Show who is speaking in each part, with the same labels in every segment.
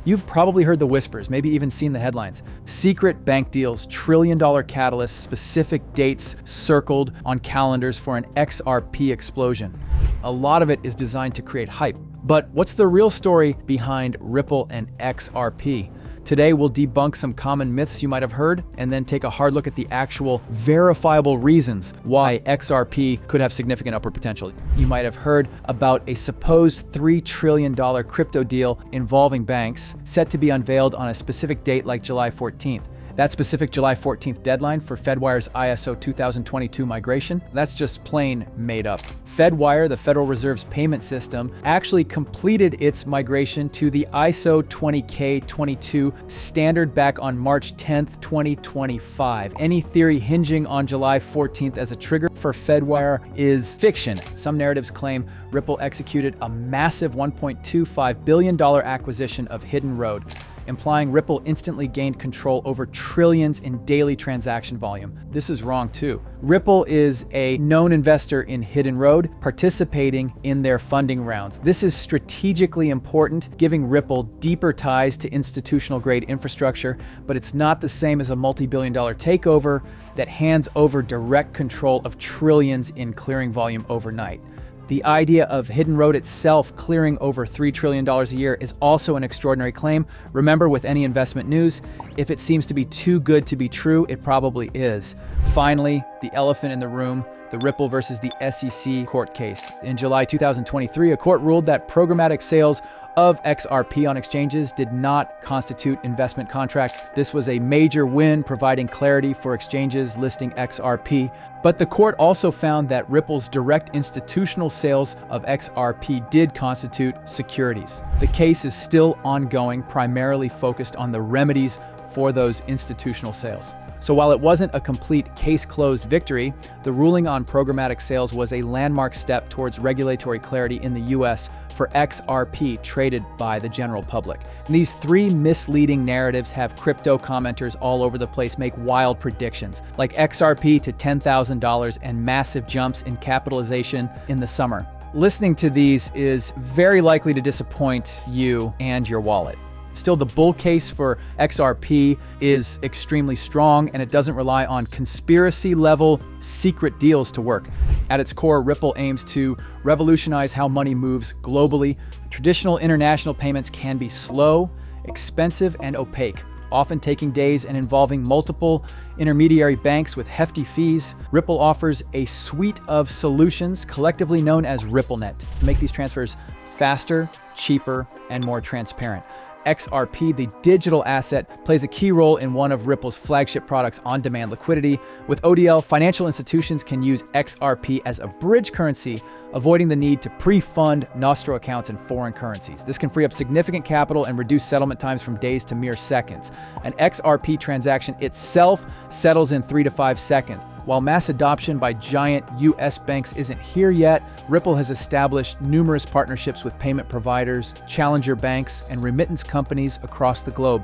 Speaker 1: You've probably heard the whispers, maybe even seen the headlines. Secret bank deals, trillion-dollar catalysts, specific dates circled on calendars for an XRP explosion. A lot of it is designed to create hype. But what's the real story behind Ripple and XRP? Today, we'll debunk some common myths you might have heard, and then take a hard look at the actual verifiable reasons why XRP could have significant upward potential. You might have heard about a supposed $3 trillion crypto deal involving banks set to be unveiled on a specific date like July 14th. That specific July 14th deadline for Fedwire's ISO 2022 migration, that's just plain made up. Fedwire, the Federal Reserve's payment system, actually completed its migration to the ISO 20K22 standard back on March 10th, 2025. Any theory hinging on July 14th as a trigger for Fedwire is fiction. Some narratives claim Ripple executed a massive $1.25 billion acquisition of Hidden Road, implying Ripple instantly gained control over trillions in daily transaction volume. This is wrong too. Ripple is a known investor in Hidden Road, participating in their funding rounds. This is strategically important, giving Ripple deeper ties to institutional grade infrastructure, but it's not the same as a multi-billion-dollar takeover that hands over direct control of trillions in clearing volume overnight. The idea of Hidden Road itself clearing over $3 trillion a year is also an extraordinary claim. Remember, with any investment news, if it seems to be too good to be true, it probably is. Finally, the elephant in the room, the Ripple versus the SEC court case. In July 2023, a court ruled that programmatic sales of XRP on exchanges did not constitute investment contracts. This was a major win, providing clarity for exchanges listing XRP. But the court also found that Ripple's direct institutional sales of XRP did constitute securities. The case is still ongoing, primarily focused on the remedies for those institutional sales. So while it wasn't a complete case-closed victory, the ruling on programmatic sales was a landmark step towards regulatory clarity in the US for XRP traded by the general public. And these three misleading narratives have crypto commenters all over the place make wild predictions, like XRP to $10,000 and massive jumps in capitalization in the summer. Listening to these is very likely to disappoint you and your wallet. Still, the bull case for XRP is extremely strong, and it doesn't rely on conspiracy-level secret deals to work. At its core, Ripple aims to revolutionize how money moves globally. Traditional international payments can be slow, expensive, and opaque, often taking days and involving multiple intermediary banks with hefty fees. Ripple offers a suite of solutions, collectively known as RippleNet, to make these transfers faster, cheaper, and more transparent. XRP, the digital asset, plays a key role in one of Ripple's flagship products, on-demand liquidity. With ODL, financial institutions can use XRP as a bridge currency, avoiding the need to pre-fund Nostro accounts in foreign currencies. This can free up significant capital and reduce settlement times from days to mere seconds. An XRP transaction itself settles in 3 to 5 seconds. While mass adoption by giant US banks isn't here yet, Ripple has established numerous partnerships with payment providers, challenger banks, and remittance companies across the globe.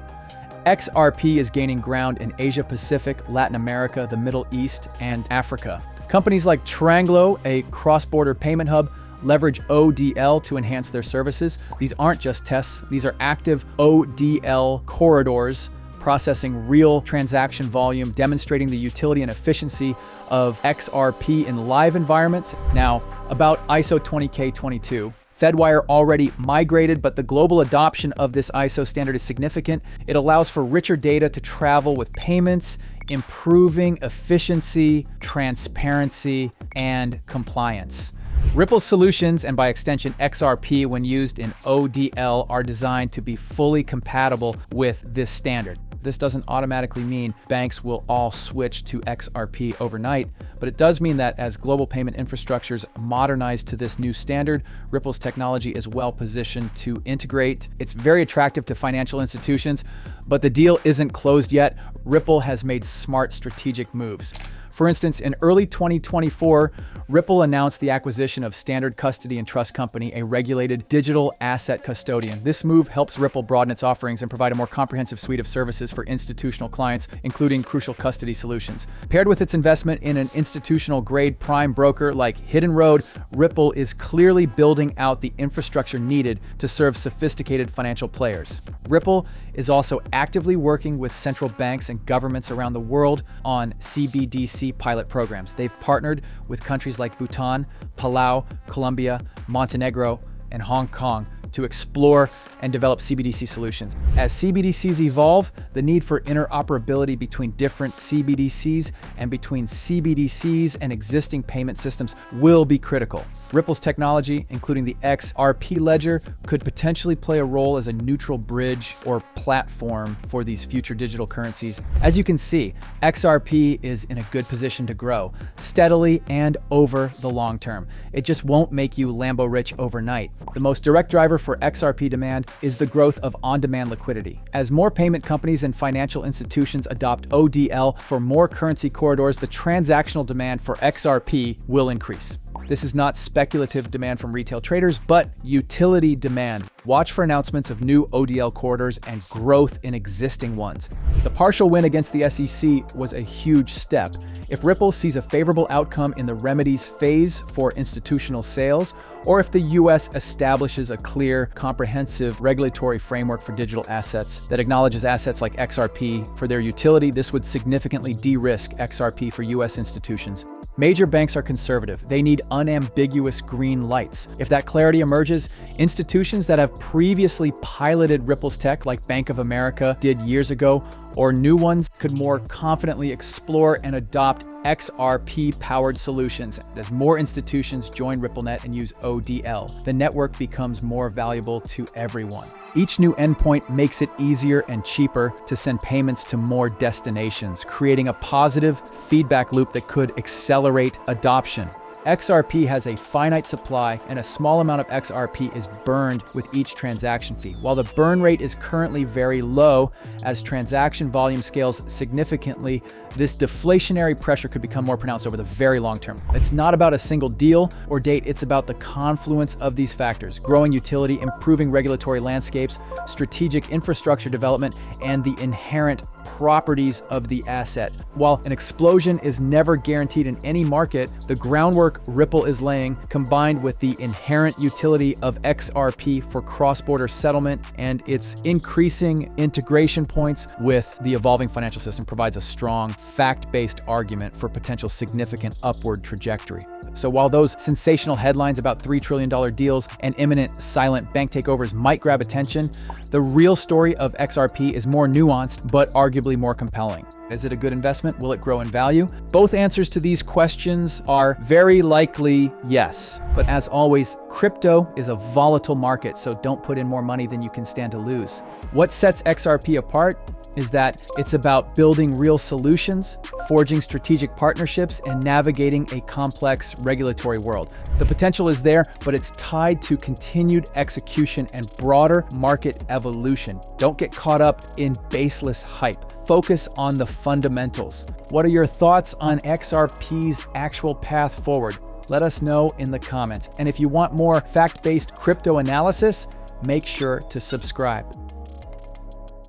Speaker 1: XRP is gaining ground in Asia Pacific, Latin America, the Middle East, and Africa. Companies like Tranglo, a cross-border payment hub, leverage ODL to enhance their services. These aren't just tests, these are active ODL corridors processing real transaction volume, demonstrating the utility and efficiency of XRP in live environments. Now, about ISO 20K22. Fedwire already migrated, but the global adoption of this ISO standard is significant. It allows for richer data to travel with payments, improving efficiency, transparency, and compliance. Ripple's solutions, and by extension XRP when used in ODL, are designed to be fully compatible with this standard. This doesn't automatically mean banks will all switch to XRP overnight, but it does mean that as global payment infrastructures modernize to this new standard, Ripple's technology is well positioned to integrate. It's very attractive to financial institutions, but the deal isn't closed yet. Ripple has made smart strategic moves. For instance, in early 2024, Ripple announced the acquisition of Standard Custody and Trust Company, a regulated digital asset custodian. This move helps Ripple broaden its offerings and provide a more comprehensive suite of services for institutional clients, including crucial custody solutions. Paired with its investment in an institutional-grade prime broker like Hidden Road, Ripple is clearly building out the infrastructure needed to serve sophisticated financial players. Ripple is also actively working with central banks and governments around the world on CBDC pilot programs. They've partnered with countries like Bhutan, Palau, Colombia, Montenegro, and Hong Kong to explore and develop CBDC solutions. As CBDCs evolve, the need for interoperability between different CBDCs and between CBDCs and existing payment systems will be critical. Ripple's technology, including the XRP ledger, could potentially play a role as a neutral bridge or platform for these future digital currencies. As you can see, XRP is in a good position to grow steadily and over the long term. It just won't make you Lambo rich overnight. The most direct driver for XRP demand is the growth of on-demand liquidity. As more payment companies and financial institutions adopt ODL for more currency corridors, the transactional demand for XRP will increase. This is not speculative demand from retail traders, but utility demand. Watch for announcements of new ODL corridors and growth in existing ones. The partial win against the SEC was a huge step. If Ripple sees a favorable outcome in the remedies phase for institutional sales, or if the US establishes a clear, comprehensive regulatory framework for digital assets that acknowledges assets like XRP for their utility, this would significantly de-risk XRP for US institutions. Major banks are conservative. They need unambiguous green lights. If that clarity emerges, institutions that have previously piloted Ripple's tech, like Bank of America did years ago, or new ones, could more confidently explore and adopt XRP-powered solutions. As more institutions join RippleNet and use ODL, the network becomes more valuable to everyone. Each new endpoint makes it easier and cheaper to send payments to more destinations, creating a positive feedback loop that could accelerate adoption. XRP has a finite supply, and a small amount of XRP is burned with each transaction fee. While the burn rate is currently very low, as transaction volume scales significantly, this deflationary pressure could become more pronounced over the very long term. It's not about a single deal or date, it's about the confluence of these factors: growing utility, improving regulatory landscapes, strategic infrastructure development, and the inherent properties of the asset. While an explosion is never guaranteed in any market, the groundwork Ripple is laying, combined with the inherent utility of XRP for cross-border settlement and its increasing integration points with the evolving financial system, provides a strong, fact-based argument for potential significant upward trajectory. So while those sensational headlines about $3 trillion deals and imminent silent bank takeovers might grab attention, the real story of XRP is more nuanced, but arguably more compelling. Is it a good investment? Will it grow in value? Both answers to these questions are very likely yes. But as always, crypto is a volatile market, so don't put in more money than you can stand to lose. What sets XRP apart is that it's about building real solutions, forging strategic partnerships, and navigating a complex regulatory world. The potential is there, but it's tied to continued execution and broader market evolution. Don't get caught up in baseless hype. Focus on the fundamentals. What are your thoughts on XRP's actual path forward? Let us know in the comments. And if you want more fact-based crypto analysis, make sure to subscribe.